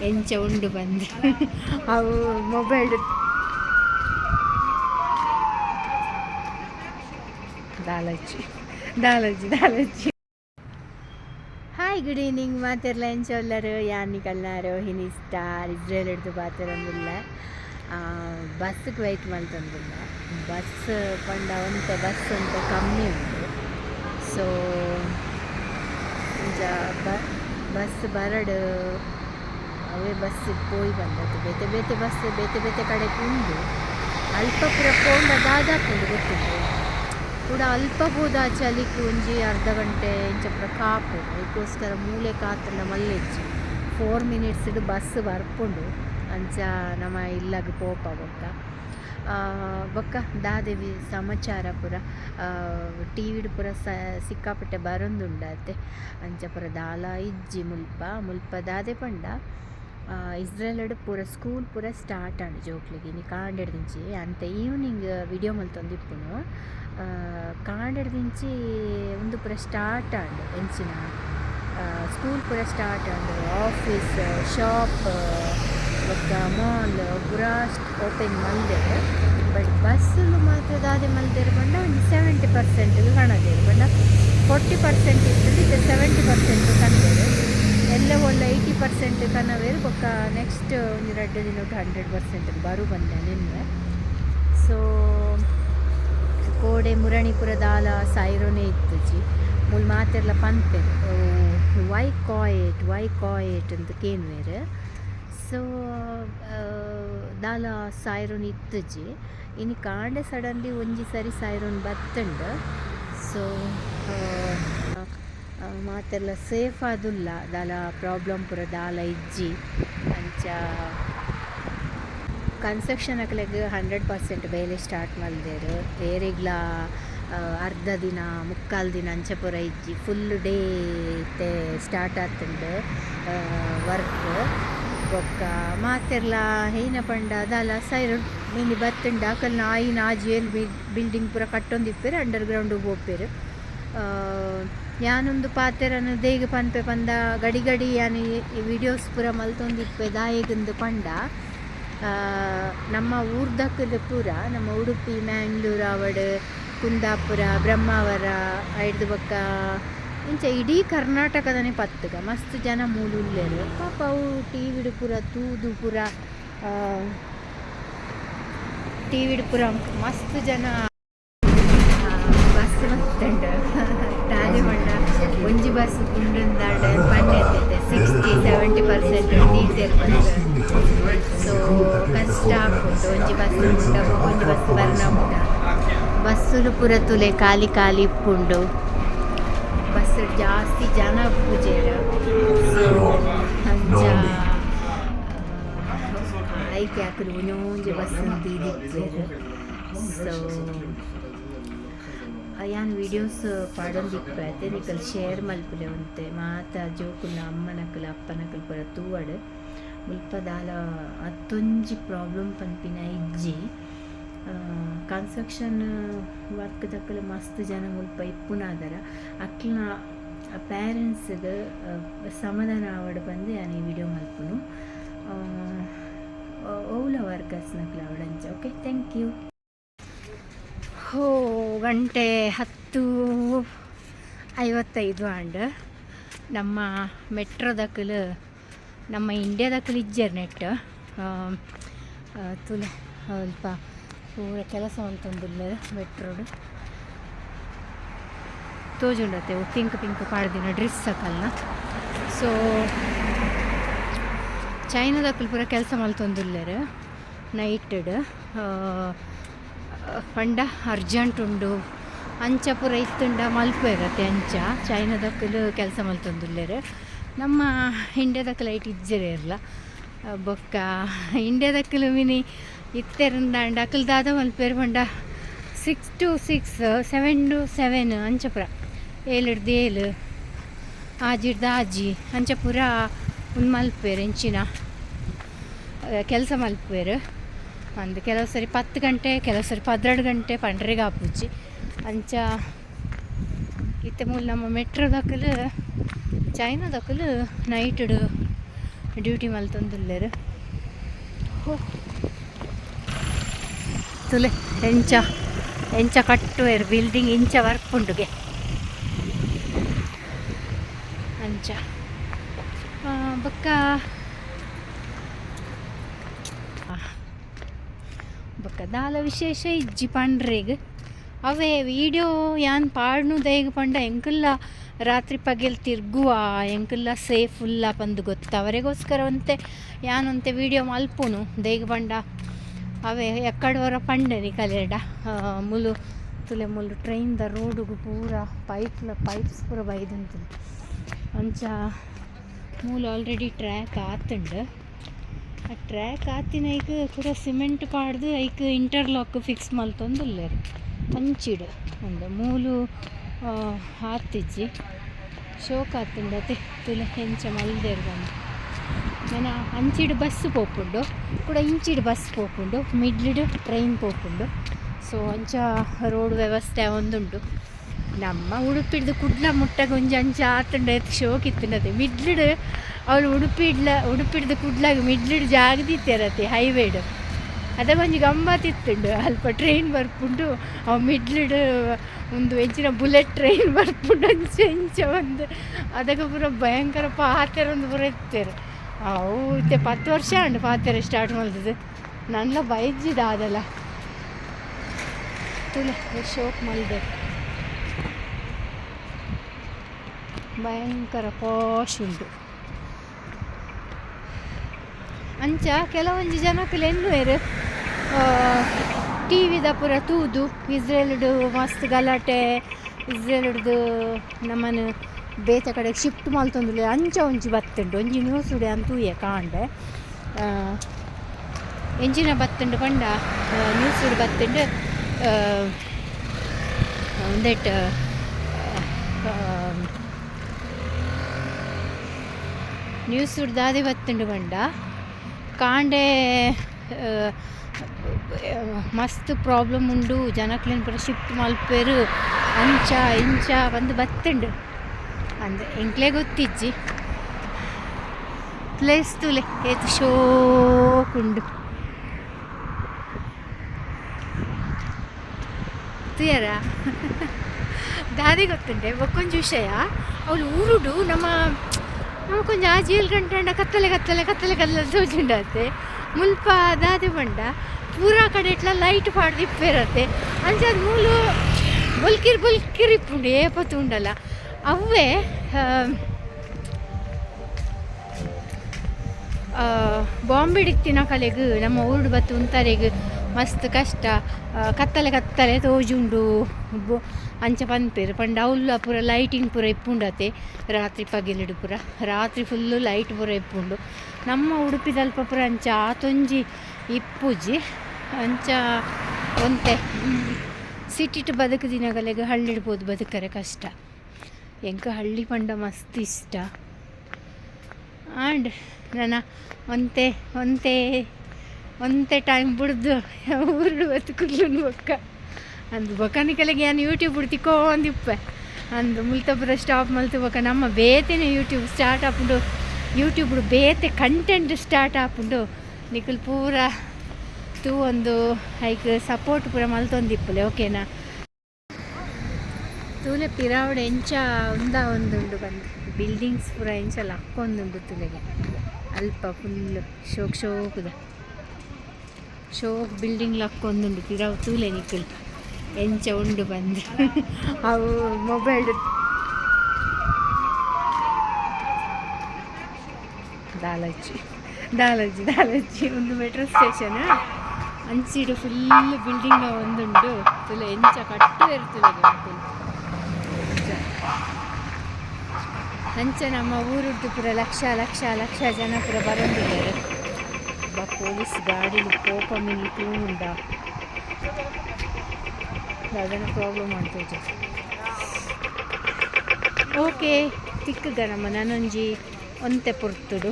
ಎಂಚ ಉಂಡು ಬಂದು ಅವು ಮೊಬೈಲ್ ದಾಲಜ್ಜಿ ದಾಲಜ್ಜಿ ದಾಲಜ್ಜಿ. ಹಾಯ್ ಗುಡ್ ಈವ್ನಿಂಗ್ ಮಾತೆರ್ಲ ಎಂಚೊಲ್ಲರು ಯಾನಿ ಕಲ್ಲಾರೋ ಹಿನಿಸ್ಟ ಇಸ್ರೇಲ್ ಹಿಡ್ದು ಪಾತೆರೊಂದಿಲ್ಲ ಬಸ್ಸಿಗೆ ವೆಯ್ಟ್ ಮಾಡ್ತಂದಿಲ್ಲ. ಬಸ್ ಪಂಡ ಒಂತೆ ಬಸ್ ಅಂತ ಕಮ್ಮಿ ಉಂಟು. ಸೊ ಬಸ್ ಬರಡು ಅವೇ ಬಸ್ಸಿಗೆ ಪೋಯಿ ಬಂದದ್ದು ಬೇತೆ ಬೇತೆ ಬಸ್ ಬೇತೆ ಬೇತೆ ಕಡೆ ಉಂಡು. ಅಲ್ಪ ಪುರ ಪೋಂಡ ದಾದಾಪುಂಡು ಗೊತ್ತುಂಟು ಕೂಡ ಅಲ್ಪ ಬೋದ ಚಲಿಕು ಒಂಜಿ ಅರ್ಧ ಗಂಟೆ ಇಂಚ ಪುರ ಕಾಪು ಅದಕ್ಕೋಸ್ಕರ ಮೂಲೆ ಕಾತಂಡ ಮಲ್ಲೆಜ್ಜಿ 4 minutes ಬಸ್ ಬರ್ಪುಂಡು ಅಂಚ ನಮ್ಮ ಇಲ್ಲಾಗ ಪೋಪ ಬೊಕ್ಕ ದಾದೇವಿ ಸಮಾಚಾರ ಪುರ ಟಿ ವಿಡ್ ಪುರ ಸಿಕ್ಕಾಪಟ್ಟೆ ಬರೊಂದುಂಡತೆ ಅಂಚ ಪುರ ದಾಲ ಇಜ್ಜಿ ಮುಲ್ಪ ದಾದೆ ಪಂಡ ಇಸ್ರೇಲ್ಡ್ ಪೂರ ಸ್ಕೂಲ್ ಪೂರ ಸ್ಟಾರ್ಟ್ ಆಂಡ್ ಜೋಕ್ಲಿಗೆ ನೀ ಕಾಂಡೆಡ್ದಿಂಚಿ ಅಂತೆ ಈವ್ನಿಂಗ್ ವಿಡಿಯೋ ಮಲ್ತೊಂದಿಪ್ಪುನು ಕಾಂಡೆಡ್ದಿಂಚಿ ಒಂದು ಪೂರ ಸ್ಟಾರ್ಟ್ ಆಂಡ್ ಎಂಚಿನ ಸ್ಕೂಲ್ ಪೂರ ಸ್ಟಾರ್ಟ್ ಆಂಡ್ ಆಫೀಸ್ ಶಾಪ್ ಬೊಕ್ಕ ಮಾಲ್ ಪೂರ ಓಪನ್ ಮಲ್ದೆರ್. ಬಟ್ ಬಸ್ಸುಲು ಮಾತ್ರ ದಾದೆ ಮಲ್ದೆರ್ ಪಂಡ ಒಂದು 70% ಕಾಣದೇರು ಪಂಡ 40% ಇರ್ತದೆ ಇದು 70% ಕಂದೇರು ಎಲ್ಲ ಒಳ್ಳೆ 80% ಕನ್ನವೇರು ಬೊಕ್ಕ ನೆಕ್ಸ್ಟ್ ಒಂದು 2 ದಿನ 100% ಬರು ಬಂದೆ ನಿನ್ನೆ. ಸೊ ಕೋಡೆ ಮುರಣಿಪುರ ದಾಲ ಸೈರೋನೇ ಇತ್ತಜಿ ಮುಲ್ ಮಾತೆರ್ಲ ಪಂಪೆರು ವೈ ಕಾಯೇಟ್ ಅಂತ ಕೇನ್ವೇರು. ಸೊ ದಾಲ ಸೈರೋನ್ ಇತ್ತಜಿ ಇನ್ನು ಕಾಂಡೆ ಸಡನ್ಲಿ ಒಂಜಿ ಸರಿ ಸೈರೋನ್ ಬತ್ತಂಡು. ಸೊ ಮಾತೆಲ್ಲ ಸೇಫ್ ಆದುಲ್ಲ ದಾಲ ಪ್ರಾಬ್ಲಮ್ ಪೂರ ದಾಲ ಇಜ್ಜಿ ಅಂಚ ಕನ್ಸ್ಟ್ರಕ್ಷನ್ ಅಕ್ಲೆಗ್ 100% ಬೇಲೆ ಸ್ಟಾರ್ಟ್ ಮಲ್ದೇರು ಏರಿಗ್ಲ ಅರ್ಧ ದಿನ ಮುಕ್ಕಾಲು ದಿನ ಅಂಚೆ ಪೂರ ಇಜ್ಜಿ ಫುಲ್ ಡೇ ಸ್ಟಾರ್ಟ್ ಆತುಂಡು ವರ್ಕ್. ಬೊಕ್ಕ ಮಾತೆರ್ಲ ಏನ ಪಂಡ ದಾಲ ಸೈರೋನ್ ಇನ್ನು ಬತ್ತುಂಡು ಅಕಲ್ನ ಆಯಿನ ಆಜಿಯಲ್ ಬಿಲ್ಡಿಂಗ್ ಪೂರ ಕಟ್ಟೊಂದಿಪ್ಪೇರು ಅಂಡರ್ಗ್ರೌಂಡ್ ಹೋಗ್ಪೇರು. ಯಾನೊಂದು ಪಾತೆರನ್ನು ದೇಗ ಪನ್ಪೆ ಪಂದ ಗಡಿ ಯಾನಿ ವಿಡಿಯೋಸ್ ಪೂರ ಮಲ್ತೊಂದಿಪ್ಪೆ ದಾಯೆಗಂದು ಪಂಡ ನಮ್ಮ ಊರ್ದಕ್ಕಲು ಪೂರ ನಮ್ಮ ಉಡುಪಿ ಮ್ಯಾಂಗ್ಳೂರು ಅವಡ್ ಕುಂದಾಪುರ ಬ್ರಹ್ಮಾವರ ಹಿಡ್ದು ಬೊಕ್ಕ ಇಂಚ ಇಡೀ ಕರ್ನಾಟಕದನೇ ಪತ್ತಗ ಮಸ್ತ್ ಜನ ಮೂಲುಲ್ಲೆರು ಪಾಪ ಅವು ಟಿವಿಡ್ ಪೂರ ತೂದು ಪೂರ ಟಿವಿಡ್ ಪೂರ ಮಸ್ತ್ ಜನ ಬಸ್ ಬತ್ತಂಡು ದಾದೆ ಪಂಡ ಒಂಜಿ ಬಸ್ ಕುಂಡುಂದಾಂಡ ಪನ್ನೆ ಎತ್ತೈತೆ 60-70% ಟೀಚರ್ ಬಂದು. ಸೊ ಕಷ್ಟ ಆಗ್ಬಿಟ್ಟು ಒಂಜಿ ಬಸ್ ಒಂಜಿ ಬಸ್ ಬರ್ನ ಉಂಟ ಬಸ್ಸುಲು ಪೂರ ತುಲೆ ಖಾಲಿ ಇಪ್ಪುಂಡು ಬಸ್ ಜಾಸ್ತಿ ಜನ ಪೂಜೆರ. ಸೊ ಅಂಚ ಐಕೆ ಹಾಕಲು ಒಂಜೊಂಜಿ ಬಸ್ ದೀದಿಪ್ಪೇರು. ಸೊ ಯಾನ್ ವಿಡಿಯೋಸ್ ಪಾಡೊಂದಿಪ್ಪೆ ಅದೇ ನಿಕಲ್ ಶೇರ್ ಮಲ್ಪುಲೆ ಉಂತೆ ಮಾತ ಜೋಕುನ ಅಮ್ಮನಕಲ್ ಅಪ್ಪನಕಲ್ ಪೂರ ತೂವಡ್ ಮುಲ್ಪ ದಾಲ ಅತ್ತೊಂಜಿ ಪ್ರಾಬ್ಲಮ್ ಪನ್ಪಿನ ಇಜ್ಜಿ ಕನ್ಸ್ಟ್ರಕ್ಷನ್ ವರ್ಕ್ ದಕ್ಕಲು ಮಸ್ತ್ ಜನ ಮುಲ್ಪ ಇಪ್ಪುನಾದರ ಅಕ್ಲಿನ ಪೇರೆಂಟ್ಸ್ಗೆ ಸಮಾಧಾನ ಆವಡ್ ಬಂದು ಯಾನ್ ಈ ವಿಡಿಯೋ ಮಲ್ಪುನು ಓಲ ವರ್ಕರ್ಸ್ ನಕ್ಲ ಅವಡಂಚ. Okay thank you. ಗಂಟೆ 10:55 ಆಂಡ್ ನಮ್ಮ ಮೆಟ್ರೋದಕ್ಕಲು ನಮ್ಮ ಇಂಡಿಯಾದಕ್ಕಲು ಇಜ್ಜರ್ ನೆಟ್ ತುಲೆ ಸ್ವಲ್ಪ ಪೂರ ಕೆಲಸ ಅಂತಂದಿಲ್ಲ ಮೆಟ್ರೋಡು ತೋಜುಂಡತ್ತೆ ಪಿಂಕ್ ಪಾಡ್ದಿನ ಡ್ರೆಸ್ ಅಕಲ್ನ. ಸೊ ಚೈನಾದಕ್ಕಲು ಪೂರ ಕೆಲಸ ಮಲ್ತೊಂದುಲ್ಲೆರು ನೈಟಡ್ ಪಂಡ ಅರ್ಜೆಂಟ್ ಉಂಡು ಅಂಚ ಪೂರ ಇತ್ತುಂಡ ಮಲ್ಪೇರತ್ತೆ ಅಂಚ ಚೈನಾದಕ್ಕಲು ಕೆಲಸ ಮಲ್ತೊಂದುಲ್ಲೆರು. ನಮ್ಮ ಇಂಡಿಯಾದಕ್ಕಲು ಲೈಟ್ ಇಜ್ಜರೇ ಇರಲ್ಲ ಬೊಕ್ಕ ಇಂಡಿಯಾದಕ್ಕಲು ಮಿನಿ ಇತ್ತೆರಂದಾಂಡ ಅಕಲ್ ದಾದ ಮಲ್ಪೇರು ಪಂಡ 6 to 6 7 to 7 ಅಂಚ ಪೂರ 7 ಹಿಡ್ದು 7 ಆಜಿ ಹಿಡ್ದು ಆಜಿ ಅಂಚ ಪೂರ ಒಂದು ಮಲ್ಪೇರು ಎಂಚಿನ ಕೆಲಸ ಮಲ್ಪೇರು. ಅಂದು ಕೆಲವು ಸರಿ 10 ಗಂಟೆ ಕೆಲವು ಸರಿ 12 ಗಂಟೆ ಪಂಡ್ರೆಗೆ ಆಪುಜಿ ಅಂಚ ಇತ್ತೆ ಮೂಲ ನಮ್ಮ ಮೆಟ್ರೋದಕ್ಕಲು ಚೈನಾದಕ್ಕಲು ನೈಟಡು ಡ್ಯೂಟಿ ಮಲ್ತೊಂದುಲ್ಲೆರ್ ತುಲೆ ಎಂಚ ಕಟ್ಟುವೆರ್ ಬಿಲ್ಡಿಂಗ್ ಇಂಚ ವರ್ಕ್ ಉಂಡುಗೆ ಅಂಚ ಬೊಕ್ಕ ದಾಲ ವಿಶೇಷ ಇಜ್ಜಿ ಪಂಡ್ರೆಗ್ ಅವೇ ವಿಡಿಯೋ ಯಾನ್ ಪಾಡ್ನು ದೈಗ್ ಪಂಡ ಎಂಕಲ್ಲ ರಾತ್ರಿ ಪಗೆಲ್ ತಿರ್ಗುವ ಎಂಕಲ್ಲ ಸೇಫುಲ್ಲ ಪಂದು ಗೊತ್ತ ಅವರಿಗೋಸ್ಕರ ಒಂತೆ ಯಾನೊಂತೆ ವಿಡಿಯೋ ಮಲ್ಪುನು ದೈಗ್ ಪಂಡ ಅವೇ ಎಕ್ಕಡವರ ಪಂಡನಿ ಕಲೆಡ ಮುಲು ತುಲೆ ಮುಲು ಟ್ರೈನ್ದ ರೋಡುಗು ಪೂರ ಪೈಪ್ಸ್ ಪೂರ ಬೈದಂತು ಅಂಚ ಮೂಲು ಆಲ್ರೆಡಿ ಟ್ರ್ಯಾಕ್ ಆತುಂಡು ಆ ಟ್ರ್ಯಾಕ್ ಆತಿನ ಐಕ್ ಪೂರ ಸಿಮೆಂಟ್ ಪಾಡ್ದು ಐಕ್ ಇಂಟರ್ಲಾಕ್ ಫಿಕ್ಸ್ ಮಲ್ತೊಂದುಲ್ಲೆರ್ ಅಂಚಿಡು ಒಂದು ಮೂಲು ಆತಿಜ್ಜಿ ಶೋಕ್ ಆತುಂಡತೆ ತುಲೆ ಹೆಂಚ ಮಲ್ದೇರು ಬಂದು ನಾನು ಅಂಚಿಡು ಬಸ್ಸು ಪೋಪುಂಡು ಕೂಡ ಇಂಚಿಡು ಬಸ್ ಪೋಪುಂಡು ಮಿಡ್ಲಿಡು ಟ್ರೈನ್ ಪೋಪುಂಡು ಸೊ ಅಂಚ ರೋಡ್ ವ್ಯವಸ್ಥೆ ಒಂದುಂಡು ನಮ್ಮ ಉಡುಪಿಡ್ದು ಕುಡ್ಲ ಮುಟ್ಟಗೆ ಒಂಜಿ ಅಂಚ ಆತುಂಡು ಶೋಕ್ ಇತ್ತುಂಡತೆ ಮಿಡ್ಲಿಡು ಅವಳು ಉಡುಪಿಡ್ದು ಕುಡ್ಲಾಗ ಮಿಡ್ಲಿಡು ಜಾಗದಿತ್ತೇರತ್ತೆ ಹೈವೇಡು ಅದಾಗ ಒಂಜಿ ಗಮ್ಮತ್ತಿತ್ತುಂಡು ಅಲ್ಪ ಟ್ರೈನ್ ಬರ್ಪುಂಡು ಅವು ಮಿಡ್ಲಿಡು ಒಂದು ಹೆಂಚಿನ ಬುಲೆಟ್ ಟ್ರೈನ್ ಬರ್ಪುಂಡು ಅಂಚ ಒಂದು ಅದಕ್ಕೆ ಪೂರ ಭಯಂಕರ ಪಾತೆರ ಒಂದು ಪೂರ ಇತ್ತೇರು ಅವು ಇತ್ತೆ 10 ವರ್ಷ ಉಂಡು ಪಾತೆರ ಸ್ಟಾರ್ಟ್ ಮಾಡಿದ್ದು ನನ್ನ ಬೈಜಿದ ಅದಲ್ಲ ತುಲೆ ಶೋಕ್ ಮಲ್ದೆ ಭಯಂಕರ ಪಾಶ್ ಉಂಟು ಅಂಚ ಕೆಲವೊಂದು ಜನಕ್ಕಲ್ಲಿ ಎನ್ನುವೇರು ಟಿ ವಿದ ಪೂರ ತೂದು ಇಸ್ರೇಲ್ಡು ಮಸ್ತ್ ಗಲಾಟೆ ಇಸ್ರೇಲ್ಡ್ದು ನಮ್ಮನ್ನು ಬೇತ ಕಡೆಗೆ ಶಿಫ್ಟ್ ಮಲ್ತೊಂದುಲ್ಲೆ ಅಂಚ ಒಂಜಿ ಬತ್ತುಂಡು ಒಂಜಿ ನ್ಯೂಸ್ ಉಡೆ ಅಂತೂಯೆ ಕಾಂಡೆ ಎಂಚಿನ ಬತ್ತುಂಡು ಪಂಡ ನ್ಯೂಸ್ ಉಡು ಬತ್ತುಂಡು ಒಂದೆಟ್ ನ್ಯೂಸ್ ಉಡ್ದಾದೆ ಬತ್ತುಂಡು ಪಂಡ ಕಾಂಡೆ ಮಸ್ತ್ ಪ್ರಾಬ್ಲಮ್ ಉಂಡು ಜನಕ್ಲೇನು ಪೂರ ಶಿಫ್ಟ್ ಮಲ್ಪೇರು ಅಂಚ ಇಂಚ ಬಂದು ಬತ್ತುಂಡು ಅಂದರೆ ಎಂಕ್ಲೇ ಗೊತ್ತಿಜ್ಜಿ ಪ್ಲೇಸ್ ತುಲೆ ಏತು ಶೋಕುಂಡು ತುಯರ ದಾದಿ ಗೊತ್ತುಂಡೆ ಒಕ್ಕೊಂಜಿ ವಿಷಯ ಅವಳು ಊರುಡು ನಮಕೊಂಜಿ ಆಜೀಲ್ ಗಂಟೆ ಕತ್ತಲೆ ತೋಜುಂಡತ್ತೆ ಮುಲ್ಪ ದಾದಿ ಬಂಡ ಪೂರಾ ಕಡೆ ಇಟ್ಲ ಲೈಟ್ ಪಾಡ್ದು ಇಪ್ಪೇರತ್ತೆ ಅಂಚದ ಮೂಲು ಬೊಲ್ಕಿರ್ ಇಪ್ಪುಂಡು ಏಪತ್ತು ಉಂಡಲ್ಲ ಅವೇ ಬಾಂಬೆ ಇಡ್ತಿನ ಕಲೆಗ್ ನಮ್ಮ ಊರುಡು ಬತ್ತು ಉಂತರೆಗ್ ಮಸ್ತ್ ಕಷ್ಟ ಕತ್ತಲೆ ತೋಜುಂಡು ಅಂಚ ಪನ್ಪೇರು ಪಂಡ ಅವ್ಲ ಪೂರ ಲೈಟಿಂಗ್ ಪೂರ ಇಪ್ಪುಂಡತೆ ರಾತ್ರಿ ಪಗೆಲಿಡು ಪೂರ ರಾತ್ರಿ ಫುಲ್ಲು ಲೈಟ್ ಪೂರ ಇಪ್ಪುಂಡು ನಮ್ಮ ಉಡುಪಿದಲ್ಪ ಪೂರ ಅಂಚ ಆತೊಂಜಿ ಇಪ್ಪುಜಿ ಅಂಚ ಒಂತೆ ಸಿಟಿಟ್ ಬದುಕುದಿನಗಲೆಗ್ ಹಳ್ಳಿಡ್ಬೋದು ಬದುಕರೆ ಕಷ್ಟ ಎಂಕ ಹಳ್ಳಿ ಪಂಡ ಮಸ್ತ್ ಇಷ್ಟ ಆ್ಯಂಡ್ ನನ್ನ ಒಂತೆ ಟೈಮ್ ಬಿಡ್ದು ಊರು ಬದುಕುಲ್ಲು ಅಂದು ಬೊಕ್ಕನಿಕಲೆಗೆ ನಾನು ಯೂಟ್ಯೂಬ್ ಬಿಡ್ತಿಕೋ ಒಂದಿಪ್ಪೆ ಅಂದು ಮುಲ್ತಪುರ ಸ್ಟಾಪ್ ಮಲ್ತು ಬೊಕ್ಕ ನಮ್ಮ ಬೇತೆನೆ ಯೂಟ್ಯೂಬ್ ಸ್ಟಾರ್ಟ್ ಆಪುಂಡು ಯೂಟ್ಯೂಬ್ ಬೇತೆ ಕಂಟೆಂಟ್ ಸ್ಟಾರ್ಟ್ ಆಪುಂಡು ನಿಖಲ್ ಪೂರ ತೂ ಒಂದು ಐಕ್ ಸಪೋರ್ಟ್ ಪೂರ ಮಲ್ತೊಂದಿಪ್ಪಲೆ ಓಕೆನಾ ತೂಲೆ ಪಿರಾವಡೆ ಎಂಚ ಒಂದುಂಡು ಬಂದು ಬಿಲ್ಡಿಂಗ್ಸ್ ಪೂರ ಎಂಚ ಲಕ್ಕೊಂದುಂಡು ತುಲೆಗೆ ಅಲ್ಪ ಫುಲ್ ಶೋಕ್ ಬಿಲ್ಡಿಂಗ್ ಲಕ್ಕೊಂದುಂಡು ಪಿರಾವ್ ತೂಲೆ ನಿಖಲ್ ಎಂಚ ಉಂಡು ಬಂದು ಅವು ಮೊಬೈಲ್ ದಾಲಜ್ಜಿ ಒಂದು ಮೆಟ್ರೋ ಸ್ಟೇಷನ್ ಅಂಚಿಡು ಫುಲ್ ಬಿಲ್ಡಿಂಗ್ ಒಂದುಂಡು ತುಲೆ ಎಂಚ ಕಟ್ಟು ಇರ್ತದೆ ಅಂಚ ನಮ್ಮ ಊರುದ್ದು ಪೂರ ಲಕ್ಷ ಜನ ಪೂರ ಬರೋದಿದ್ದಾರೆ ಪೊಲೀಸ್ ಗಾಡಿಲಿ ಕೋಪ ಮಿಲ್ತು ಉಂಡ ಅದನ್ನು ಪ್ರಾಬ್ಲಮ್ ಮಾಡ್ತೇವೆ ಓಕೆ ತಿಕ್ಕಗ ನಮ್ಮ ನನೊಂಜಿ ಒಂತೆ ಪುರ್ತುಡು